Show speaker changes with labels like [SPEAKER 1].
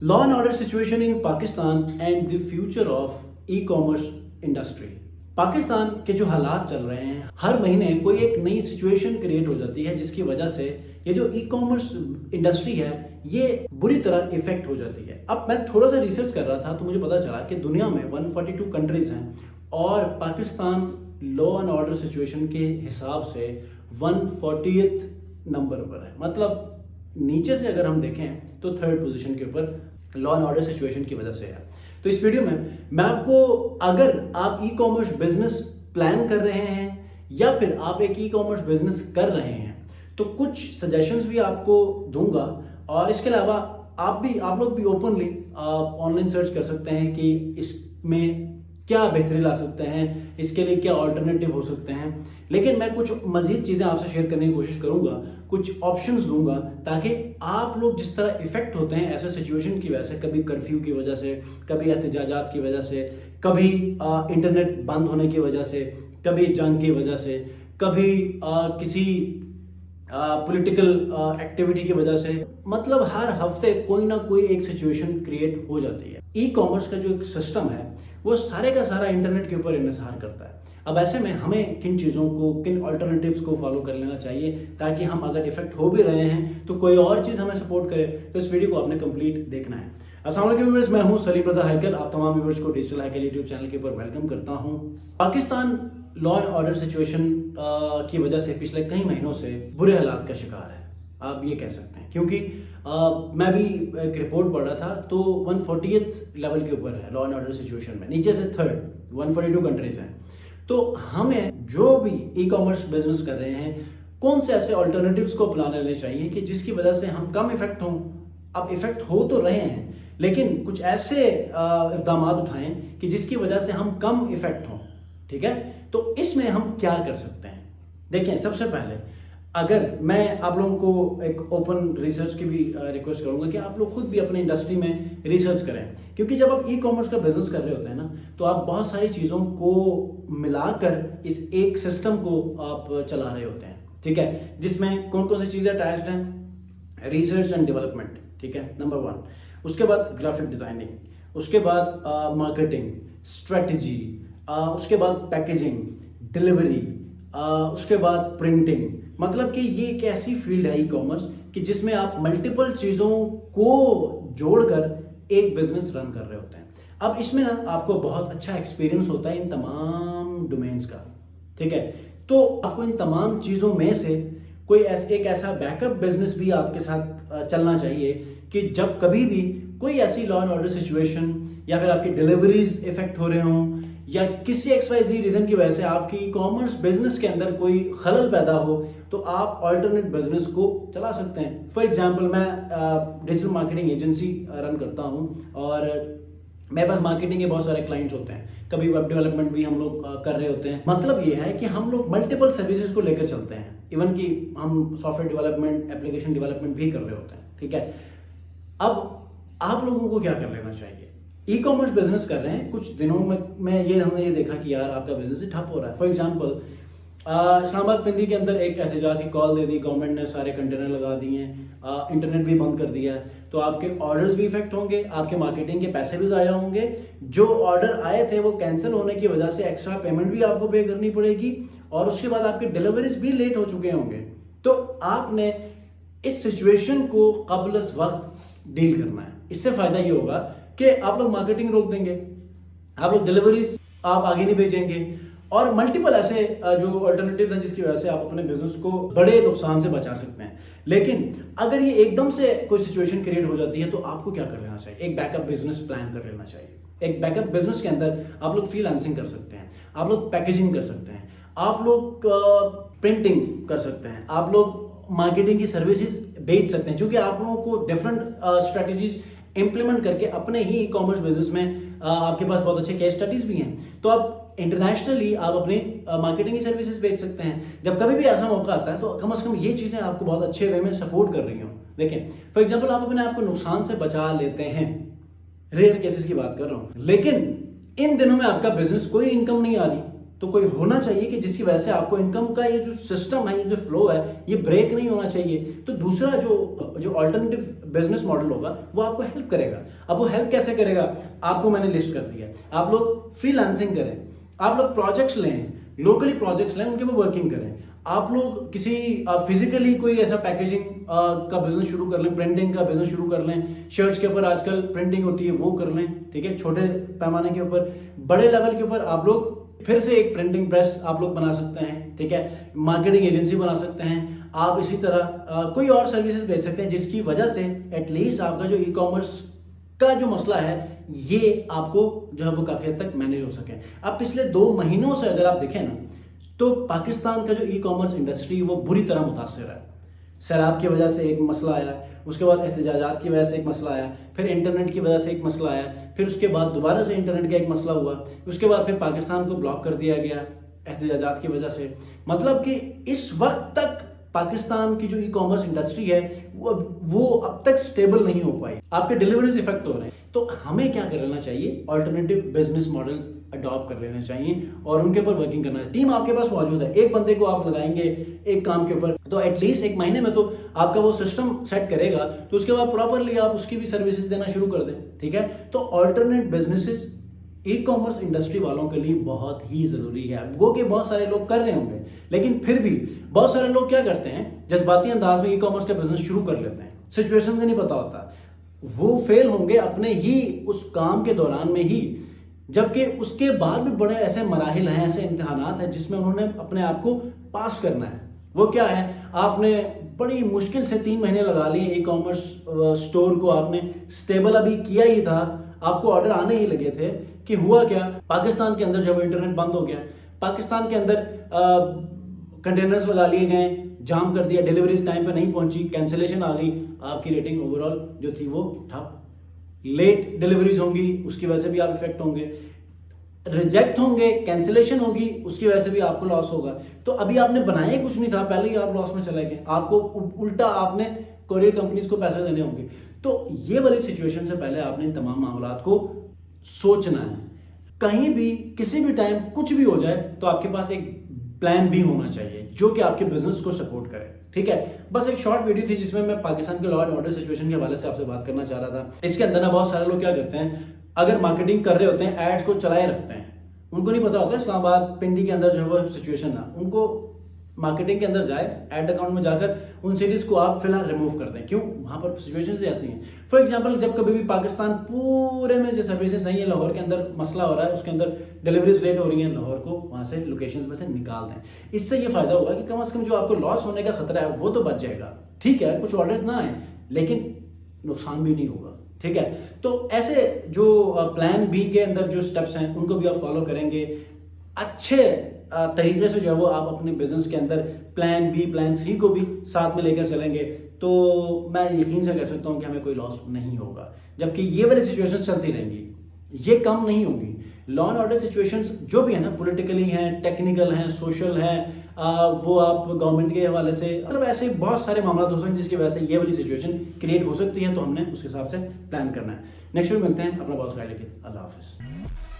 [SPEAKER 1] Law and order situation in Pakistan and the future of e-commerce industry। Pakistan के जो हालात चल रहे हैं, हर महीने कोई एक नई सिचुएशन क्रिएट हो जाती है जिसकी वजह से ये जो ई कॉमर्स इंडस्ट्री है ये बुरी तरह इफेक्ट हो जाती है। अब मैं थोड़ा सा रिसर्च कर रहा था तो मुझे पता चला कि दुनिया में 142 कंट्रीज हैं और Pakistan law and order situation के हिसाब से 140th नंबर पर है। मतलब नीचे से अगर हम देखें तो थर्ड पोजीशन के ऊपर लॉ एंड ऑर्डर सिचुएशन की वजह से है। तो इस वीडियो में मैं आपको, अगर आप ई कॉमर्स बिजनेस प्लान कर रहे हैं या फिर आप एक ई कॉमर्स बिजनेस कर रहे हैं तो कुछ सजेशंस भी आपको दूंगा। और इसके अलावा आप लोग भी ओपनली ऑनलाइन सर्च कर सकते हैं कि इसमें क्या बेहतरी ला सकते हैं, इसके लिए क्या ऑल्टरनेटिव हो सकते हैं। लेकिन मैं कुछ मजीद चीज़ें आपसे शेयर करने की कोशिश करूंगा, कुछ ऑप्शंस दूंगा ताकि आप लोग जिस तरह इफेक्ट होते हैं ऐसे सिचुएशन की वजह से, कभी कर्फ्यू की वजह से, कभी एहतजाजात की वजह से, कभी इंटरनेट बंद होने की वजह से, कभी जंग की वजह से, कभी किसी पॉलिटिकल एक्टिविटी की वजह से, मतलब हर हफ्ते कोई ना कोई एक सिचुएशन क्रिएट हो जाती है। ई कॉमर्स का जो एक सिस्टम है वो सारे का सारा इंटरनेट के ऊपर इन्हिसार करता है। अब ऐसे में हमें किन चीज़ों को, किन ऑल्टरनेटिव्स को फॉलो कर लेना चाहिए ताकि हम अगर इफेक्ट हो भी रहे हैं तो कोई और चीज़ हमें सपोर्ट करे। तो इस वीडियो को आपने कंप्लीट देखना है। अस्सलाम वालेकुम व्यूअर्स, मैं हूं सलीम रजा हैकल। आप तमाम व्यूअर्स को डिजिटल हैकल यूट्यूब चैनल के ऊपर वेलकम करता हूं। Pakistan law and order situation की वजह से पिछले कई महीनों से बुरे हालात का शिकार है, आप ये कह सकते हैं। क्योंकि मैं भी एक रिपोर्ट पढ़ रहा था तो 140th लेवल के ऊपर है लॉ एंड ऑर्डर सिचुएशन में, नीचे से थर्ड 142 कंट्रीज हैं। तो हमें जो भी ई कॉमर्स बिजनेस कर रहे हैं कौन से ऐसे ऑल्टरनेटिव्स को अपना लेने चाहिए कि जिसकी वजह से हम कम इफेक्ट हों। अब इफेक्ट हो तो रहे हैं लेकिन कुछ ऐसे इक़दाम उठाएं कि जिसकी वजह से हम कम इफेक्ट हों। ठीक है, तो इसमें हम क्या कर सकते हैं? देखें, सबसे पहले अगर मैं आप लोगों को एक ओपन रिसर्च की भी रिक्वेस्ट करूंगा कि आप लोग खुद भी अपने इंडस्ट्री में रिसर्च करें, क्योंकि जब आप ई कॉमर्स का बिजनेस कर रहे होते हैं ना तो आप बहुत सारी चीज़ों को मिलाकर इस एक सिस्टम को आप चला रहे होते हैं। ठीक है, जिसमें कौन कौन सी चीज़ें अटैच्ड हैं? रिसर्च एंड डेवलपमेंट, ठीक है, नंबर 1। उसके बाद ग्राफिक डिज़ाइनिंग, उसके बाद मार्केटिंग स्ट्रेटजी, उसके बाद पैकेजिंग, डिलीवरी, उसके बाद प्रिंटिंग। मतलब कि ये एक ऐसी फील्ड है ई कॉमर्स कि जिसमें आप मल्टीपल चीज़ों को जोड़कर एक बिजनेस रन कर रहे होते हैं। अब इसमें ना आपको बहुत अच्छा एक्सपीरियंस होता है इन तमाम डोमेन्स का। ठीक है, तो आपको इन तमाम चीज़ों में से कोई एक ऐसा बैकअप बिजनेस भी आपके साथ चलना चाहिए कि जब कभी भी कोई ऐसी लॉ एंड ऑर्डर सिचुएशन या फिर आपकी डिलीवरीज इफेक्ट हो रहे हों या किसी XYZ रीज़न की वजह से आपकी ई कॉमर्स बिजनेस के अंदर कोई खलल पैदा हो तो आप ऑल्टरनेट बिजनेस को चला सकते हैं। फॉर एग्जांपल, मैं डिजिटल मार्केटिंग एजेंसी रन करता हूं और मेरे पास मार्केटिंग के बहुत सारे क्लाइंट्स होते हैं। कभी वेब डेवलपमेंट भी हम लोग कर रहे होते हैं। मतलब ये है कि हम लोग मल्टीपल सर्विसेज को लेकर चलते हैं, इवन कि हम सॉफ्टवेयर डेवलपमेंट, एप्लीकेशन डेवलपमेंट भी कर रहे होते हैं। ठीक है, अब आप लोगों को क्या कर लेना चाहिए? ई कॉमर्स बिजनेस कर रहे हैं, कुछ दिनों में हमने ये देखा कि यार आपका बिजनेस ही ठप हो रहा है। फॉर एग्जांपल, इस्लामाबाद पिंडी के अंदर एक एहतजाज की कॉल दे दी, गवर्नमेंट ने सारे कंटेनर लगा दिए हैं, इंटरनेट भी बंद कर दिया है, तो आपके ऑर्डर्स भी इफेक्ट होंगे, आपके मार्केटिंग के पैसे भी ज़ाया होंगे। जो ऑर्डर आए थे वो कैंसिल होने की वजह से एक्स्ट्रा पेमेंट भी आपको पे करनी पड़ेगी और उसके बाद आपके डिलीवरीज भी लेट हो चुके होंगे। तो आपने इस सिचुएशन को कबल वक्त डील करना है। इससे फ़ायदा ये होगा कि आप लोग मार्केटिंग रोक देंगे, आप लोग डिलीवरीज आप आगे नहीं भेजेंगे और मल्टीपल ऐसे जो अल्टरनेटिव्स हैं जिसकी वजह से आप अपने बिजनेस को बड़े नुकसान से बचा सकते हैं। लेकिन अगर ये एकदम से कोई सिचुएशन क्रिएट हो जाती है तो आपको क्या कर लेना चाहिए? एक बैकअप बिजनेस प्लान कर लेना चाहिए। एक बैकअप बिजनेस के अंदर आप लोग फ्रीलांसिंग कर सकते हैं, आप लोग पैकेजिंग कर सकते हैं, आप लोग प्रिंटिंग कर सकते हैं, आप लोग मार्केटिंग की सर्विसेज बेच सकते हैं, क्योंकि आप लोगों को डिफरेंट स्ट्रेटजीज इंप्लीमेंट करके अपने ही ई कॉमर्स बिजनेस में आपके पास बहुत अच्छे केस स्टडीज भी हैं। तो आप इंटरनेशनली आप अपने मार्केटिंग की सर्विसेज बेच सकते हैं। जब कभी भी ऐसा मौका आता है तो कम से कम ये चीज़ें आपको बहुत अच्छे वे में सपोर्ट कर रही हों। देखें, फॉर एग्जांपल, आप अपने आप को नुकसान से बचा लेते हैं, रेयर केसेस की बात कर रहा हूँ, लेकिन इन दिनों में आपका बिजनेस कोई इनकम नहीं आ रही, तो कोई होना चाहिए कि जिसकी वजह से आपको इनकम का ये जो सिस्टम है, ये जो फ्लो है, ये ब्रेक नहीं होना चाहिए। तो दूसरा जो अल्टरनेटिव बिजनेस मॉडल होगा वो आपको हेल्प करेगा। अब वो हेल्प कैसे करेगा, आपको मैंने लिस्ट कर दिया। आप लोग फ्रीलांसिंग करें, आप लोग प्रोजेक्ट्स लें, लोकली प्रोजेक्ट्स लें, उनके ऊपर वर्किंग करें। आप लोग किसी फिजिकली कोई ऐसा पैकेजिंग का बिजनेस शुरू कर लें, प्रिंटिंग का बिजनेस शुरू कर लें, शर्ट्स के ऊपर आजकल प्रिंटिंग होती है वो कर लें, ठीक है। छोटे पैमाने के ऊपर, बड़े लेवल के ऊपर आप लोग फिर से एक प्रिंटिंग प्रेस आप लोग बना सकते हैं, ठीक है। मार्केटिंग एजेंसी बना सकते हैं आप। इसी तरह कोई और सर्विसेज बेच सकते हैं जिसकी वजह से एटलीस्ट आपका जो ई कॉमर्स का जो मसला है ये आपको जो है वो काफी हद तक मैनेज हो सके। अब पिछले 2 महीनों से अगर आप देखें ना, तो पाकिस्तान का जो ई कॉमर्स इंडस्ट्री वो बुरी तरह मुतासर है। सैलाब की वजह से एक मसला आया, उसके बाद एहतजाजात की वजह से एक मसला आया, फिर इंटरनेट की वजह से एक मसला आया, फिर उसके बाद दोबारा से इंटरनेट का एक मसला हुआ, उसके बाद फिर पाकिस्तान को ब्लॉक कर दिया गया एहतजाजात की वजह से। मतलब कि इस वक्त तक पाकिस्तान की जो ई कॉमर्स इंडस्ट्री है वो अब तक स्टेबल नहीं हो पाई, आपके डिलीवरीज इफेक्ट हो रहे हैं। तो हमें क्या कर लेना चाहिए, अल्टरनेटिव बिजनेस मॉडल्स अडॉप्ट कर लेने चाहिए और उनके ऊपर वर्किंग करना है। टीम आपके पास मौजूद है, एक बंदे को आप लगाएंगे एक काम के ऊपर, तो एटलीस्ट 1 महीने में तो आपका वो सिस्टम सेट करेगा, तो उसके बाद प्रॉपरली आप उसकी भी सर्विसेज देना शुरू कर दें, ठीक है। तो alternate businesses e commerce industry वालों के लिए बहुत ही जरूरी है। वो कि बहुत सारे लोग कर रहे होंगे, लेकिन फिर भी बहुत सारे लोग क्या करते हैं, जज्बाती अंदाज में ई कॉमर्स का बिजनेस शुरू कर लेते हैं, सिचुएशन का नहीं पता होता, वो फेल होंगे अपने ही उस काम के दौरान में ही, जबकि उसके बाद भी बड़े ऐसे मराहिल हैं, ऐसे इम्तिहानात हैं जिसमें उन्होंने अपने आप को पास करना है। वो क्या है, आपने बड़ी मुश्किल से 3 महीने लगा लिए ई कॉमर्स स्टोर को आपने स्टेबल अभी किया ही था, आपको ऑर्डर आने ही लगे थे कि हुआ क्या, पाकिस्तान के अंदर जब इंटरनेट बंद हो गया, पाकिस्तान के अंदर कंटेनर्स लगा लिए गए, जाम कर दिया, डिलीवरीज टाइम पे नहीं पहुंची, कैंसिलेशन आ गई, आपकी रेटिंग ओवरऑल जो थी वो ठप, लेट डिलीवरीज होंगी उसकी वजह से भी आप इफेक्ट होंगे, रिजेक्ट होंगे, कैंसिलेशन होगी उसकी वजह से भी आपको लॉस होगा। तो अभी आपने बनाया कुछ नहीं था, पहले ही आप लॉस में चले गए, आपको उल्टा आपने कोरियर कंपनीज को पैसे देने होंगे। तो ये वाली सिचुएशन से पहले आपने इन तमाम मामलात को सोचना है। कहीं भी किसी भी टाइम कुछ भी हो जाए तो आपके पास एक प्लान भी होना चाहिए जो कि आपके बिजनेस को सपोर्ट करे, ठीक है। बस एक शॉर्ट वीडियो थी जिसमें मैं पाकिस्तान के लॉ एंड ऑर्डर सिचुएशन के हवाले से आपसे बात करना चाह रहा था। इसके अंदर ना बहुत सारे लोग क्या करते हैं, अगर मार्केटिंग कर रहे होते हैं एड्स को चलाए रखते हैं, उनको नहीं पता होता इस्लामाबाद पिंडी के अंदर जो है वो सिचुएशन ना, उनको मार्केटिंग के अंदर जाए, एड अकाउंट में जाकर उन सिटीज को आप फिलहाल रिमूव कर दें। क्यों, वहां पर सिचुएशन ऐसी हैं। फॉर एग्जांपल, जब कभी भी पाकिस्तान पूरे में जो सर्विसेज हैं, ये लाहौर के अंदर मसला हो रहा है, उसके अंदर डिलीवरीज लेट हो रही हैं, लाहौर को वहां से लोकेशंस में से निकाल दें। इससे ये फायदा होगा कि कम से कम जो आपको लॉस होने का खतरा है वो तो बच जाएगा। ठीक है, कुछ ऑर्डर्स ना आए लेकिन नुकसान भी नहीं होगा, ठीक है। तो ऐसे जो प्लान बी के अंदर जो स्टेप्स हैं उनको भी आप फॉलो करेंगे, अच्छे तरीके से जो है वो आप अपने बिजनेस के अंदर प्लान बी प्लान सी को भी साथ में लेकर चलेंगे, तो मैं यकीन से कह सकता हूँ कि हमें कोई लॉस नहीं होगा। जबकि ये वाली सिचुएशंस चलती रहेंगी, ये कम नहीं होंगी। लॉ एंड ऑर्डर सिचुएशंस जो भी है ना, पॉलिटिकली हैं, टेक्निकल हैं, सोशल हैं, वो आप गवर्नमेंट के हवाले से, मतलब ऐसे बहुत सारे मामला हो सकते हैं जिसकी वजह से ये वाली सिचुएशन क्रिएट हो सकती है। तो हमने उस हिसाब से प्लान करना है। नेक्स्ट वीडियो मिलते हैं, अपना बहुत ख्याल रखिए, अल्लाह हाफिज़।